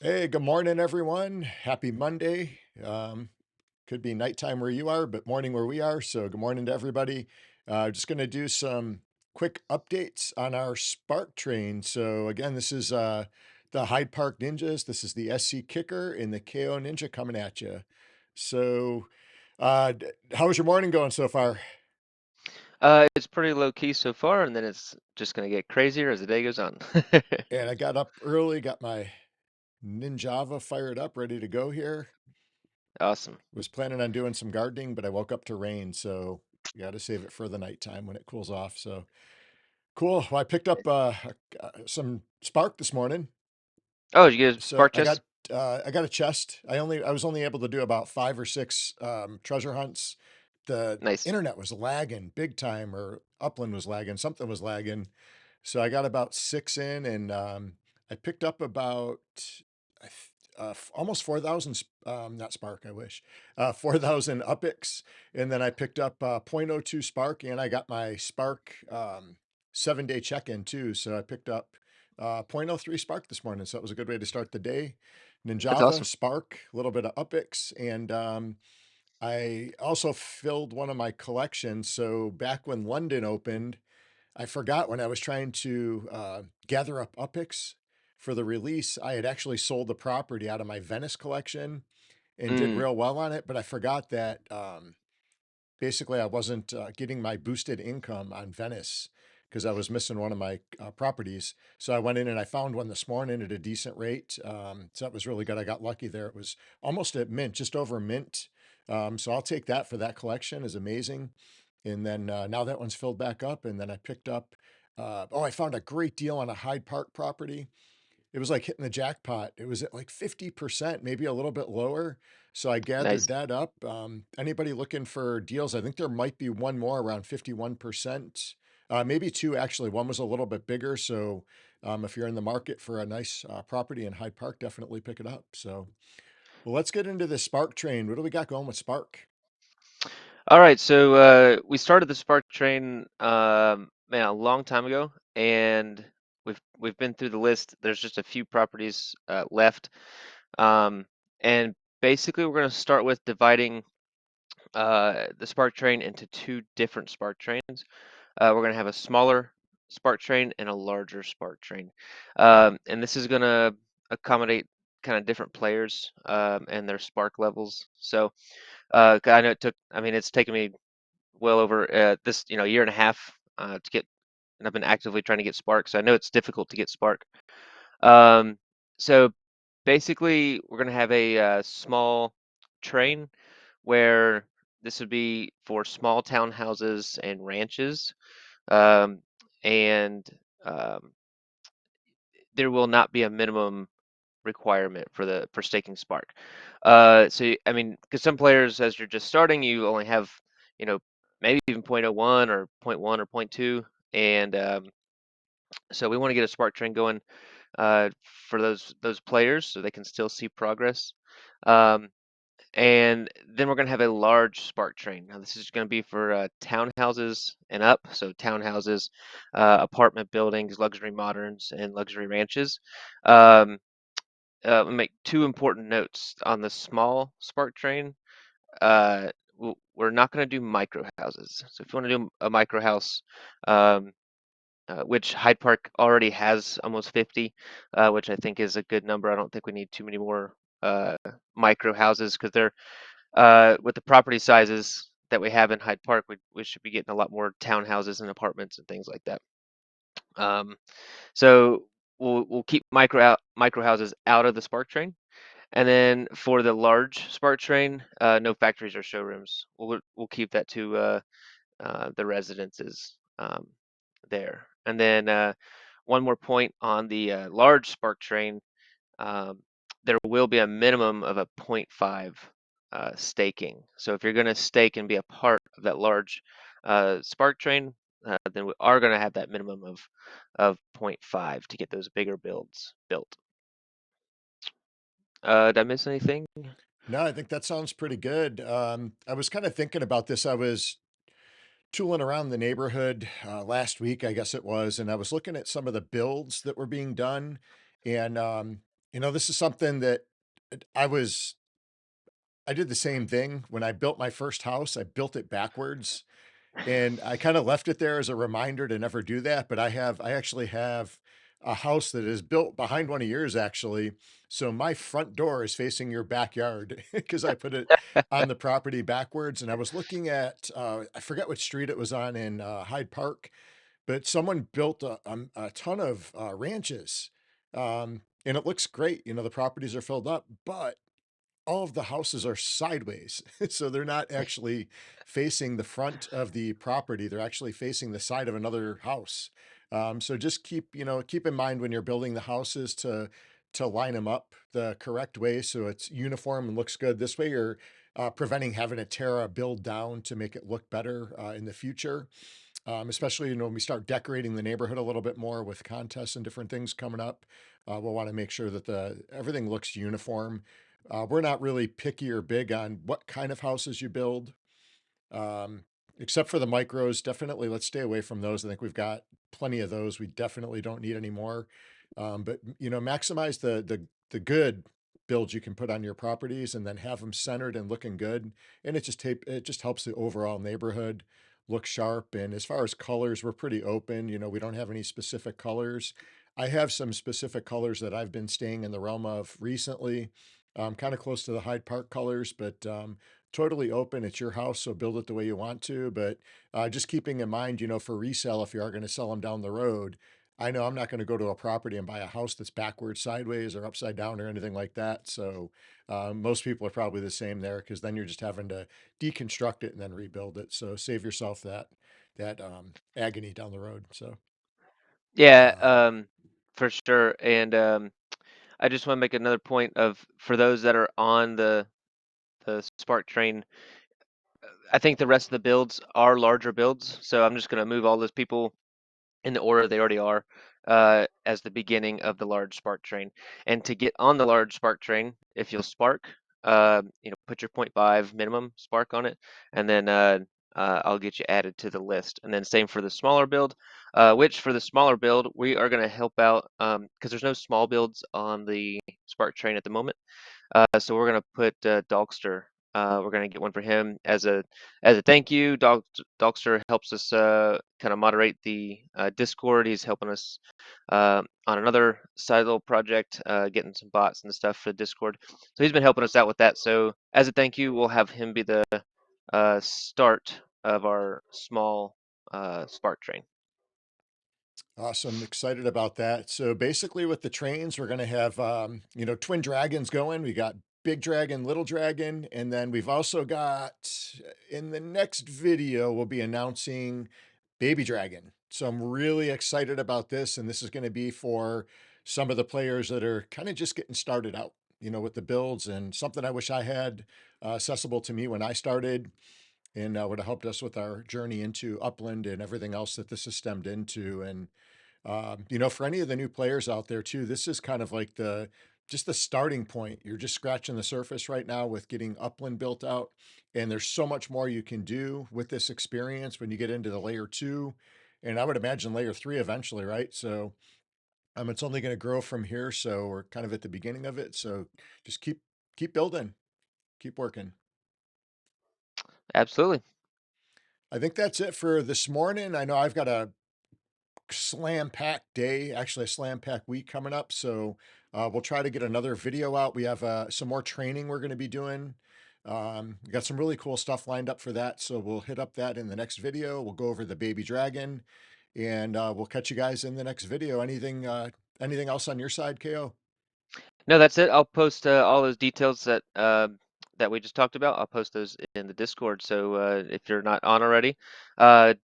Hey, good morning, everyone. Happy Monday. Could be nighttime where you are, but morning where we are. So, good morning to everybody. Just going to do some quick updates on our Spark train. So, again, this is the Hyde Park Ninjas. This is the SC Kicker and the KO Ninja coming at you. So, how's your morning going so far? It's pretty low key so far, and then it's just gonna get crazier as the day goes on. And I got up early, got my Ninjava fired up, ready to go here. Awesome. Was planning on doing some gardening, but I woke up to rain, so you got to save it for the nighttime when it cools off. So cool. Well, I picked up some spark this morning, Oh, did you get a so spark chest? I got a chest. I was only able to do about 5 or 6 treasure hunts. The Nice. internet was lagging big time, or Upland was lagging. Something was lagging. So I got about 6 in, and I picked up about almost 4,000, not Spark, I wish, 4,000 Upix. And then I picked up zero point .02 Spark, and I got my Spark 7-day check-in too. So I picked up zero point .03 Spark this morning. So it was a good way to start the day. That's Ninjava, awesome. Spark, a little bit of Upix, and I also filled one of my collections. So back when London opened, I forgot when I was trying to gather up Upix for the release, I had actually sold the property out of my Venice collection and did Mm, real well on it. But I forgot that basically I wasn't getting my boosted income on Venice because I was missing one of my properties. So I went in and I found one this morning at a decent rate. So that was really good. I got lucky there. It was almost at mint, just over mint. So I'll take that for that collection is amazing. And then now that one's filled back up. And then I picked up, I found a great deal on a Hyde Park property. It was like hitting the jackpot. It was at like 50%, maybe a little bit lower. So I gathered nice. that up. Anybody looking for deals? I think there might be one more around 51%. Maybe two actually. One was a little bit bigger. So if you're in the market for a nice property in Hyde Park, definitely pick it up. So, well, let's get into the Spark train. What do we got going with Spark? All right, so we started the spark train, man, a long time ago, and we've been through the list. There's just a few properties left, um, and basically we're gonna start with dividing the spark train into two different spark trains. We're going to have a smaller spark train and a larger spark train. And this is going to accommodate kind of different players and their spark levels. So I know it's taken me well over this, year and a half to get, and I've been actively trying to get spark. So I know it's difficult to get spark. Um, so basically, we're going to have a small train where this would be for small townhouses and ranches. Um, and um, there will not be a minimum requirement for staking Spark. I mean, because some players, as you're just starting, you only have, you know, maybe even 0.01 or zero point 0.1 or zero point 0.2, and so we want to get a Spark train going for those players so they can still see progress. Um, and then we're going to have a large spark train. Now, this is going to be for townhouses and up. So, townhouses, apartment buildings, luxury moderns, and luxury ranches. Um, make two important notes on the small spark train. We're not going to do micro houses. So, if you want to do a micro house, um, which Hyde Park already has almost 50, which I think is a good number. I don't think we need too many more micro houses because they're with the property sizes that we have in Hyde Park, we should be getting a lot more townhouses and apartments and things like that. Um, so we'll keep micro houses out of the Spark Train, and then for the large Spark Train, no factories or showrooms. We'll keep that to the residences there, and then one more point on the large spark train. um, there will be a minimum of a zero point 0.5 staking. So if you're going to stake and be a part of that large spark train, then we are going to have that minimum of zero point 0.5 to get those bigger builds built. Did I miss anything? No, I think that sounds pretty good. I was kind of thinking about this. I was tooling around the neighborhood last week, I guess it was, and I was looking at some of the builds that were being done. And, this is something that I was, I did the same thing when I built my first house. I built it backwards. And I kind of left it there as a reminder to never do that. But I actually have a house that is built behind one of yours, actually. So my front door is facing your backyard because I put it on the property backwards. And I was looking at, I forget what street it was on in Hyde Park, but someone built a ton of ranches. And it looks great. The properties are filled up, but all of the houses are sideways. So they're not actually facing the front of the property. They're actually facing the side of another house. So just keep in mind when you're building the houses to line them up the correct way so it's uniform and looks good. This way you're preventing having to tear a build down to make it look better in the future. Especially, when we start decorating the neighborhood a little bit more with contests and different things coming up, we'll want to make sure that the everything looks uniform. We're not really picky or big on what kind of houses you build, um, except for the micros. Definitely, let's stay away from those. I think we've got plenty of those. We definitely don't need any more. But maximize the good builds you can put on your properties, and then have them centered and looking good. And it just helps the overall neighborhood look sharp. And as far as colors, we're pretty open. We don't have any specific colors. I have some specific colors that I've been staying in the realm of recently, kind of close to the Hyde Park colors, but totally open. It's your house, so build it the way you want to. But just keeping in mind, for resale, if you are going to sell them down the road, I know I'm not going to go to a property and buy a house that's backwards, sideways, or upside down, or anything like that. So most people are probably the same there, because then you're just having to deconstruct it and then rebuild it. So save yourself that agony down the road. So Yeah, um, for sure. And I just want to make another point of for those that are on the Spark train. I think the rest of the builds are larger builds, so I'm just going to move all those people in the order they already are as the beginning of the large spark train. And to get on the large spark train, if you'll spark, put your zero point 0.5 minimum spark on it, and then I'll get you added to the list. And then same for the smaller build, which for the smaller build, we are going to help out because there's no small builds on the spark train at the moment. So we're gonna put Dogster. We're gonna get one for him as a thank you. Dogster helps us kind of moderate the Discord. He's helping us on another side little project, getting some bots and stuff for Discord. So he's been helping us out with that. So as a thank you, we'll have him be the start of our small Spark train. Awesome. Excited about that. So basically with the trains, we're going to have, twin dragons going. We got big dragon, little dragon. And then we've also got in the next video, we'll be announcing baby dragon. So I'm really excited about this. And this is going to be for some of the players that are kind of just getting started out, with the builds, and something I wish I had accessible to me when I started, and would have helped us with our journey into Upland and everything else that this has stemmed into. And for any of the new players out there too, this is kind of like just the starting point. You're just scratching the surface right now with getting Upland built out. And there's so much more you can do with this experience when you get into the layer 2. And I would imagine layer 3 eventually, right? So it's only going to grow from here. So we're kind of at the beginning of it. So just keep building, keep working. Absolutely. I think that's it for this morning. I know I've got a slam packed day, actually a slam packed week coming up. So we'll try to get another video out. We have some more training we're going to be doing. We got some really cool stuff lined up for that. So we'll hit up that in the next video. We'll go over the baby dragon, and we'll catch you guys in the next video. Anything else on your side, KO? No, that's it. I'll post all those details that that we just talked about. I'll post those in the Discord. So if you're not on already,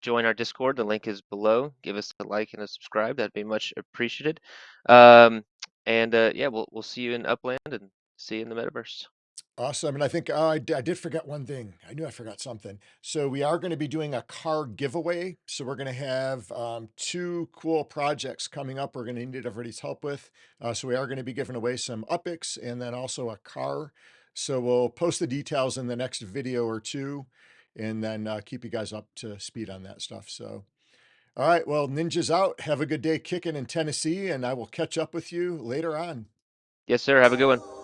join our Discord. The link is below. Give us a like and a subscribe. That'd be much appreciated. Um, and yeah, we'll see you in Upland and see you in the metaverse. Awesome. And I think I did forget one thing. I knew I forgot something. So we are going to be doing a car giveaway. So we're going to have two cool projects coming up. We're going to need everybody's help with. So we are going to be giving away some Upics and then also a car. So we'll post the details in the next video or two, and then keep you guys up to speed on that stuff. So, all right. Well, Ninja's out. Have a good day kicking in Tennessee, and I will catch up with you later on. Yes, sir. Have a good one.